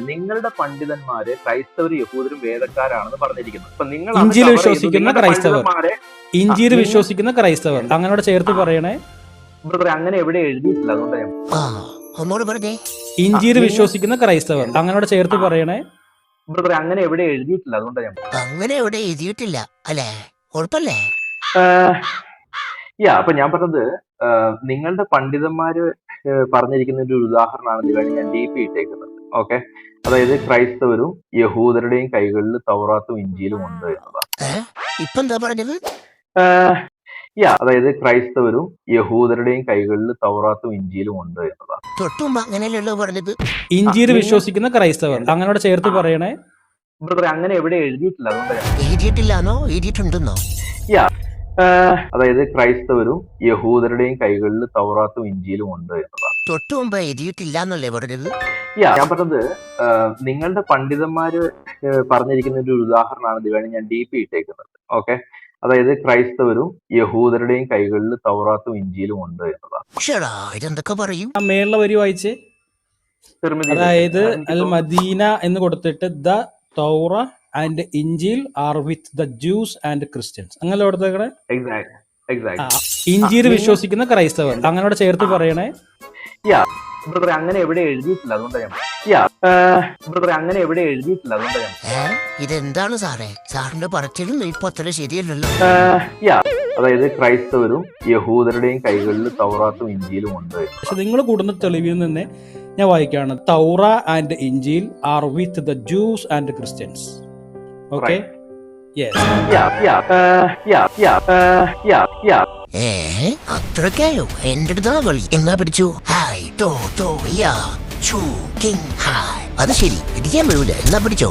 നിങ്ങളുടെ പണ്ഡിതന്മാര് ക്രൈസ്തവരും യഹൂദരും വേദക്കാരാണെന്ന് പറഞ്ഞിരിക്കുന്നു. അപ്പൊ നിങ്ങൾ ഇഞ്ചിയിൽ വിശ്വസിക്കുന്ന ക്രൈസ്തവർ അങ്ങനോട് ചേർത്ത് പറയണേ. ബ്രദറെ, അങ്ങനെ എവിടെ എഴുതിയിട്ടില്ല, അതുകൊണ്ട് ഞാൻ ഇഞ്ചിയിൽ വിശ്വസിക്കുന്ന ക്രൈസ്തവർ അങ്ങനോട് ചേർത്ത് പറയണേ. ബ്രദറെ, അങ്ങനെ എവിടെ എഴുതിയിട്ടില്ല, അതുകൊണ്ട് ഞാൻ അങ്ങനെ എവിടെ എഴുതിയിട്ടില്ല അല്ലേ? കുഴപ്പല്ലേ? അപ്പൊ ഞാൻ പറഞ്ഞത് നിങ്ങളുടെ പണ്ഡിതന്മാര് പറഞ്ഞിരിക്കുന്ന ഒരു ഉദാഹരണമാണ് വേണ്ടി ഞാൻ DP ഇട്ടേക്കുന്നത്. ഓക്കെ, അതായത് ക്രൈസ്തവരും യഹൂദരുടെയും കൈകളിൽ തൗറാത്തും ഇഞ്ചിയിലും ഉണ്ട് എന്നതാണ്. ഇപ്പൊ എന്താ പറഞ്ഞത്? അതായത് ക്രൈസ്തവരും യഹൂദരുടെയും കൈകളിൽ തൗറാത്തും ഇഞ്ചിയിലും ഉണ്ട് എന്നതാണ്. തൊട്ടുമ്പോ അങ്ങനെയല്ലോ പറഞ്ഞത്. ഇഞ്ചിയിൽ വിശ്വസിക്കുന്ന ക്രൈസ്തവർ അങ്ങനോട് ചേർത്ത് പറയണേ. ബ്രദറെ, അങ്ങനെ എവിടെ എഴുതിയിട്ടില്ല, അതുകൊണ്ട് ഞാൻ എഴുതിയിട്ടില്ലാന്നോ എഴുതിയിട്ടുണ്ടെന്നോ? അതായത് ക്രൈസ്തവരും യഹൂദരുടെയും കൈകളിൽ തൗറാത്തും ഇഞ്ചിയിലും ഉണ്ട് എന്നതാണ്. തൊട്ടു മുമ്പ് എഴുതിയിട്ടില്ലാന്നല്ലേ പറഞ്ഞത്? ഞാൻ പറഞ്ഞത് നിങ്ങളുടെ പണ്ഡിതന്മാര് പറഞ്ഞിരിക്കുന്ന ഒരു ഉദാഹരണമാണ് വേണ്ടി ഞാൻ DP ഇട്ടേക്കുന്നത്. ഓക്കെ, അതായത് ക്രൈസ്തവരും യഹൂദരുടെയും കൈകളിൽ തൗറാത്തും ഇഞ്ചിയിലും ഉണ്ട് എന്നതാണ്. ഇതെന്തൊക്കെ പറയും? ആ മേളിലെ വരി വായിച്ച്, അതായത് അൽ മദീന എന്ന് കൊടുത്തിട്ട് the Torah and Injil are with the Jews and Christians അങ്ങനെ കൊടുത്തേക്കണേ. ഇഞ്ചിയിൽ വിശ്വസിക്കുന്ന ക്രൈസ്തവർ അങ്ങനോട് ചേർത്ത് പറയണേ. ബ്രദറെ, അങ്ങനെ എവിടെ എഴുതിയിട്ടില്ല, അതുകൊണ്ട് ഞാൻ ബ്രദറെ, അങ്ങനെ എവിടെ എഴുതിയിട്ടില്ല, അതുകൊണ്ട് ഞാൻ ഇതെന്താണ് സാറേ? സാറിന്റെ പറച്ചിലും ഇപ്പൊ അത്ര ശരിയല്ലല്ലോ. അതായത് ക്രൈസ്തവരും യഹൂദരുടെയും കൈകളിൽ തൗറാത്തും ഇഞ്ചിയിലും ഉണ്ട്. പക്ഷെ നിങ്ങൾ കൂടുന്ന തെളിവിൽ നിന്ന് ഞാൻ വായിക്കുകയാണ്, Torah and Injil are with the Jews and Christians. Okay, അത്രക്കായോ? എന്റെ അടുത്താ കളി. എന്നാ പിടിച്ചു. ഹായ് ടോ ടോ യാ ചൂ കിങ് ഹായ്. അത് ശരി, ഇടിക്കാൻ വീഴൂല. എന്നാ പിടിച്ചോ.